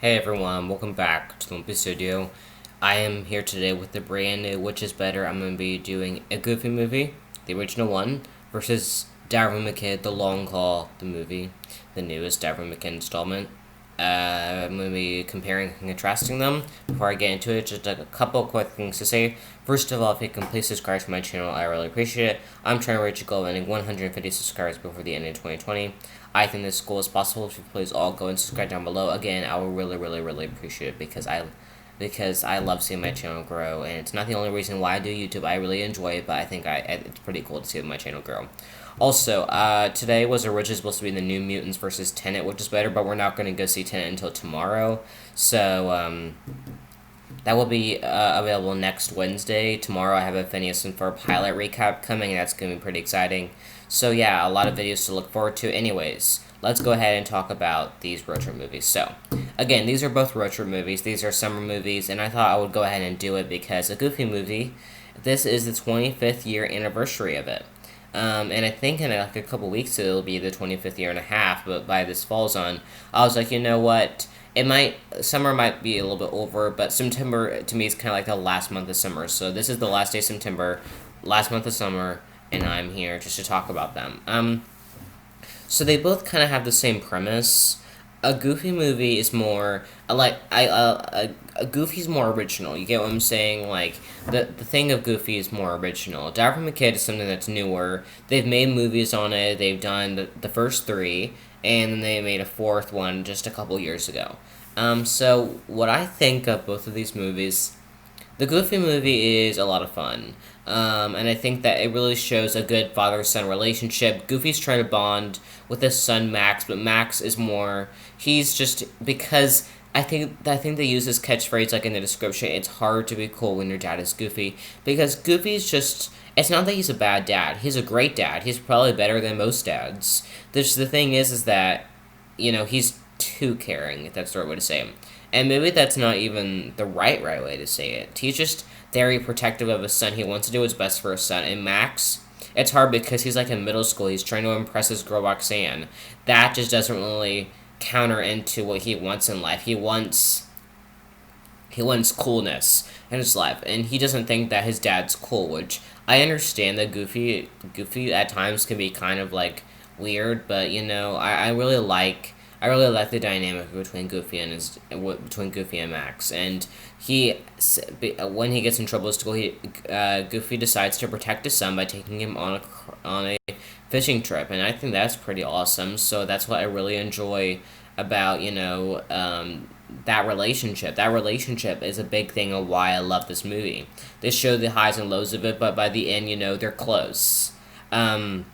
Hey everyone, welcome back to the Wimpy Studio. I am here today with the brand new Which Is Better. I'm going to be doing a Goofy movie, the original one, versus Darwin McKay, The Long Haul, the movie, the newest Darwin McKay installment. I'm going to be comparing and contrasting them. Before I get into it, just a couple quick things to say. First of all, if you can please subscribe to my channel, I really appreciate it. I'm trying to reach a goal of ending 150 subscribers before the end of 2020. I think this goal is possible. If you please all go and subscribe down below. Again, I will really appreciate it because I love seeing my channel grow, and it's not the only reason why I do YouTube. I really enjoy it, but I think it's pretty cool to see my channel grow. Also, today was originally supposed to be the New Mutants versus Tenet, which is better, but we're not going to go see Tenet until tomorrow. So, that will be available next Wednesday. Tomorrow I have a Phineas and Ferb pilot recap coming, and that's going to be pretty exciting. So yeah, a lot of videos to look forward to. Anyways, let's go ahead and talk about these road trip movies. So, again, these are both road trip movies. These are summer movies, and I thought I would go ahead and do it because a Goofy movie, this is the 25th year anniversary of it. And I think in like a couple weeks it'll be the 25th year and a half, but by this falls on, I was like, you know what? Summer might be a little bit over, but September to me is kind of like the last month of summer. So this is the last day of September, last month of summer, and I'm here just to talk about them. So they both kind of have the same premise. A Goofy movie is more a Goofy's more original. You get what I'm saying? Like the thing of Goofy is more original. Darwin McKay is something that's newer. They've made movies on it. They've done the first three, and then they made a fourth one just a couple years ago. So what I think of both of these movies, the Goofy movie is a lot of fun. And I think that it really shows a good father-son relationship. Goofy's trying to bond with his son Max, but Max is more, he's just, because I think they use this catchphrase like in the description, it's hard to be cool when your dad is Goofy, because Goofy's just, it's not that he's a bad dad, he's a great dad, he's probably better than most dads. The thing is that, he's too caring, if that's the right way to say it. And maybe that's not even the right way to say it. He's just very protective of his son. He wants to do what's best for his son. And Max, it's hard because he's like in middle school. He's trying to impress his girl Roxanne. That just doesn't really counter into what he wants in life. He wants coolness in his life, and he doesn't think that his dad's cool. Which I understand that Goofy at times can be kind of like weird, but I really like. I really like the dynamic between Goofy and Max, and when he gets in trouble at school, Goofy decides to protect his son by taking him on a fishing trip, and I think that's pretty awesome. So that's what I really enjoy about that relationship. That relationship is a big thing of why I love this movie. They show the highs and lows of it, but by the end, they're close. Darwin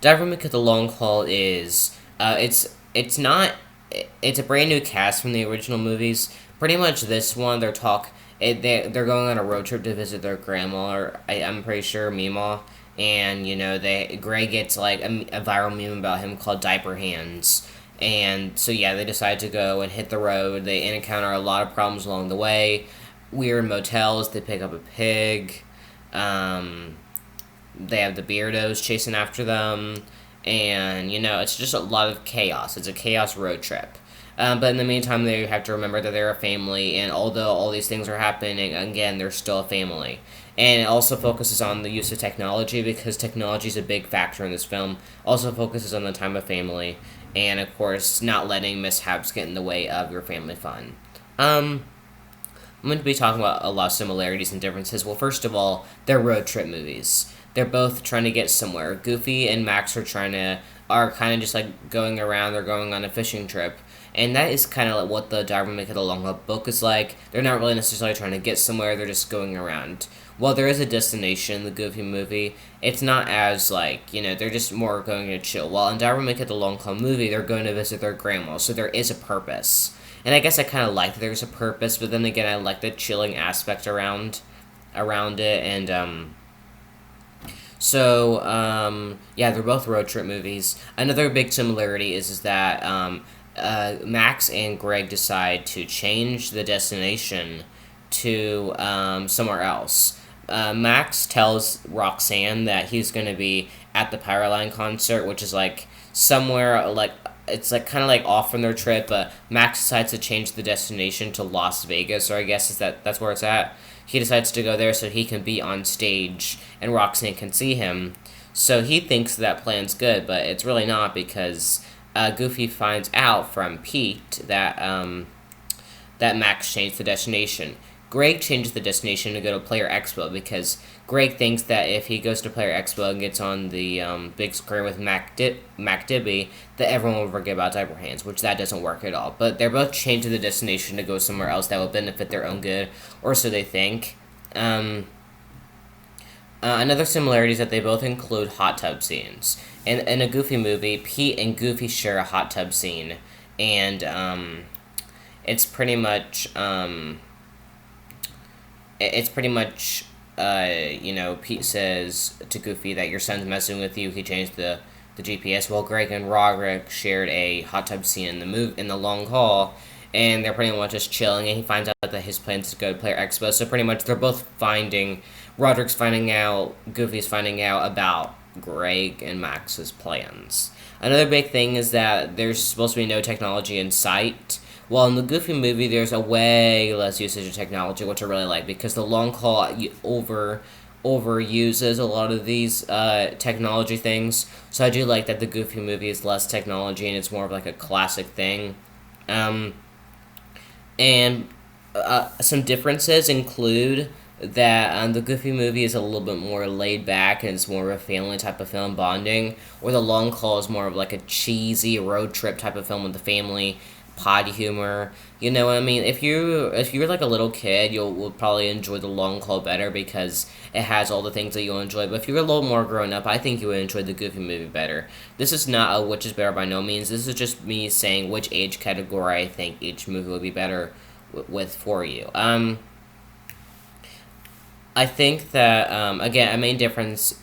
McKay, The Long Haul is it's a brand new cast from the original movies. Pretty much this one, they're going on a road trip to visit their grandma, or I'm pretty sure Meemaw, and Greg gets like a viral meme about him called Diaper Hands, and so yeah, they decide to go and hit the road. They encounter a lot of problems along the way. Weird motels. They pick up a pig. They have the Beardos chasing after them. And, it's just a lot of chaos. It's a chaos road trip. But in the meantime, they have to remember that they're a family, and although all these things are happening, again, they're still a family. And it also focuses on the use of technology, because technology is a big factor in this film. Also focuses on the time of family, and, of course, not letting mishaps get in the way of your family fun. I'm going to be talking about a lot of similarities and differences. Well, first of all, they're road trip movies. They're both trying to get somewhere. Goofy and Max are kind of just like going around. They're going on a fishing trip. And that is kind of like what the Darwin McKay, The Long Haul book is like. They're not really necessarily trying to get somewhere. They're just going around. While there is a destination in the Goofy movie, it's not as like, they're just more going to chill. While in Darwin McKay, The Long Haul movie, they're going to visit their grandma. So there is a purpose. And I guess I kind of like that there's a purpose, but then again, I like the chilling aspect around it, and So, yeah, they're both road trip movies. Another big similarity is that Max and Greg decide to change the destination to somewhere else. Max tells Roxanne that he's going to be at the Powerline concert, which is like somewhere like it's like kind of like off from their trip, but Max decides to change the destination to Las Vegas, or I guess that's where it's at. He decides to go there so he can be on stage and Roxanne can see him. So he thinks that plan's good, but it's really not because Goofy finds out from Pete that Max changed the destination. Greg changes the destination to go to Player Expo because Greg thinks that if he goes to Player Expo and gets on the big screen with Mac Dibby, that everyone will forget about Diaper Hands, which that doesn't work at all. But they're both changing the destination to go somewhere else that will benefit their own good, or so they think. Another similarity is that they both include hot tub scenes. In a Goofy movie, Pete and Goofy share a hot tub scene, and it's pretty much Pete says to Goofy that your son's messing with you. He changed the GPS. Well, Greg and Roderick shared a hot tub scene in the long haul, and they're pretty much just chilling. And he finds out that his plans to go to Player Expo. So pretty much they're both Roderick's finding out, Goofy's finding out about Greg and Max's plans. Another big thing is that there's supposed to be no technology in sight. Well, in the Goofy movie, there's a way less usage of technology, which I really like, because the long haul overuses a lot of these technology things. So I do like that the Goofy movie is less technology and it's more of like a classic thing. And some differences include that the Goofy movie is a little bit more laid back and it's more of a family type of film, bonding, or the long haul is more of like a cheesy road trip type of film with the family, potty humor. You know what I mean? If you're like a little kid, will probably enjoy the long haul better because it has all the things that you'll enjoy. But if you're a little more grown up, I think you would enjoy the Goofy movie better. This is not a which is better by no means. This is just me saying which age category I think each movie would be better with for you. I think that again a main difference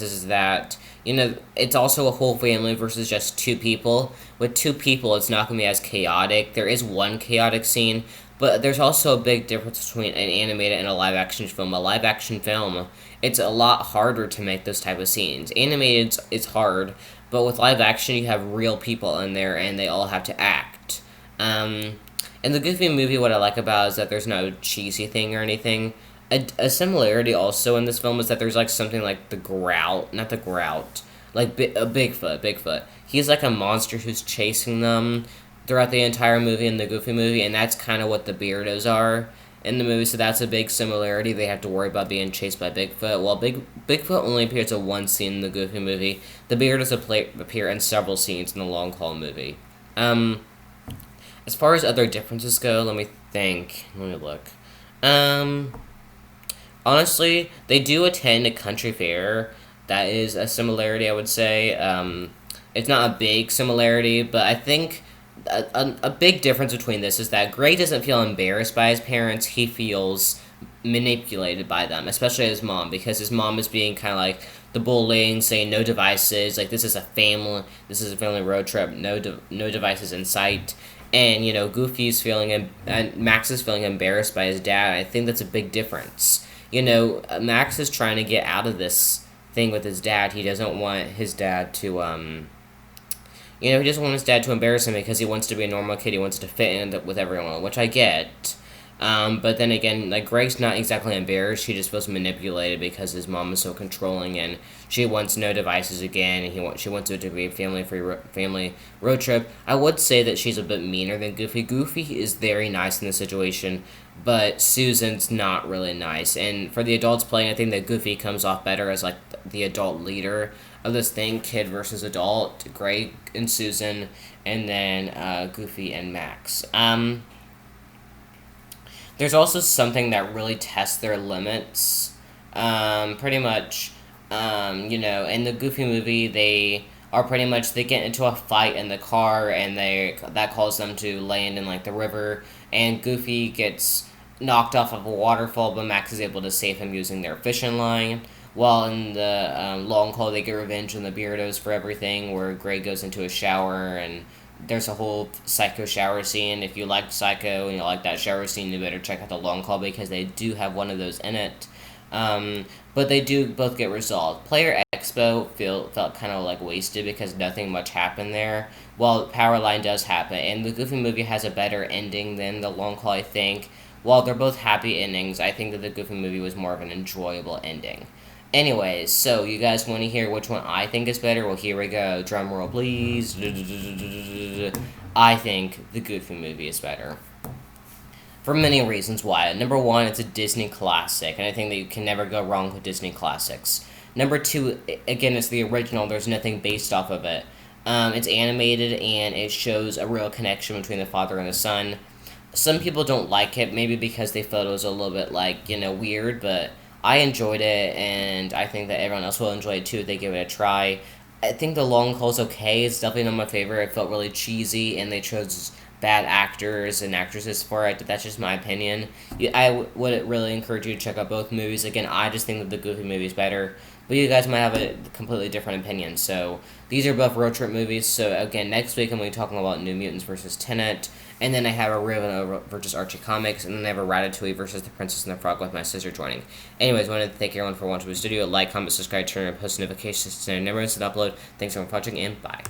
is that it's also a whole family versus just two people. With two people, it's not going to be as chaotic. There is one chaotic scene, but there's also a big difference between an animated and a live action film. A live action film, it's a lot harder to make those type of scenes. Animated, it's hard, but with live action, you have real people in there and they all have to act. In the Goofy movie, what I like about it is that there's no cheesy thing or anything. A similarity also in this film is that there's like something like not the Grout, like Bigfoot. He's like a monster who's chasing them throughout the entire movie in the Goofy movie, and that's kind of what the Beardos are in the movie. So that's a big similarity. They have to worry about being chased by Bigfoot. While Bigfoot only appears in one scene in the Goofy movie, the Beardos appear in several scenes in the Long Haul movie. As far as other differences go, let me think. Let me look. Honestly, they do attend a country fair. That is a similarity, I would say. It's not a big similarity, but I think a big difference between this is that Gray doesn't feel embarrassed by his parents. He feels manipulated by them, especially his mom, because his mom is being kind of like the bullying, saying no devices, like this is a family road trip, no devices in sight. And, Goofy's feeling, and Max is feeling embarrassed by his dad. I think that's a big difference. Max is trying to get out of this thing with his dad. He doesn't want his dad to, he doesn't want his dad to embarrass him because he wants to be a normal kid. He wants to fit in with everyone, which I get. But then again, like, Greg's not exactly embarrassed. She just feels manipulated because his mom is so controlling and she wants no devices again, and she wants it to be a family road trip. I would say that she's a bit meaner than Goofy. Goofy is very nice in this situation, but Susan's not really nice. And for the adults playing, I think that Goofy comes off better as, like, the adult leader of this thing, kid versus adult, Greg and Susan, and then Goofy and Max. There's also something that really tests their limits. Pretty much, in the Goofy movie, they get into a fight in the car, and that calls them to land in, like, the river, and Goofy gets knocked off of a waterfall, but Max is able to save him using their fishing line. While in the Long Haul, they get revenge on the Beardos for everything, where Greg goes into a shower, and there's a whole Psycho shower scene. If you like Psycho and you like that shower scene, you better check out the Long Haul because they do have one of those in it. But they do both get resolved. Player Expo felt kind of like wasted because nothing much happened there. Well, Powerline does happen, and the Goofy movie has a better ending than the Long Haul, I think. While they're both happy endings, I think that the Goofy movie was more of an enjoyable ending. Anyways, so you guys want to hear which one I think is better? Well, here we go. Drum roll, please. I think the Goofy movie is better. For many reasons why. Number one, it's a Disney classic, and I think that you can never go wrong with Disney classics. Number two, again, it's the original. There's nothing based off of it. It's animated, and it shows a real connection between the father and the son. Some people don't like it, maybe because they felt it was a little bit, weird, but I enjoyed it, and I think that everyone else will enjoy it too if they give it a try. I think the long haul's okay. It's definitely not my favorite. It felt really cheesy, and they chose bad actors and actresses for it, but that's just my opinion. I would really encourage you to check out both movies. Again, I just think that the Goofy movie is better, but you guys might have a completely different opinion. So these are both road trip movies. So again, next week I'm going to be talking about New Mutants versus Tenet, and then I have a Raven versus Archie Comics, and then I have a Ratatouille versus The Princess and the Frog with my sister joining. Anyways, I wanted to thank everyone for watching the video. Like, comment, subscribe, turn on post notifications so you never miss an upload. Thanks everyone for watching, and bye.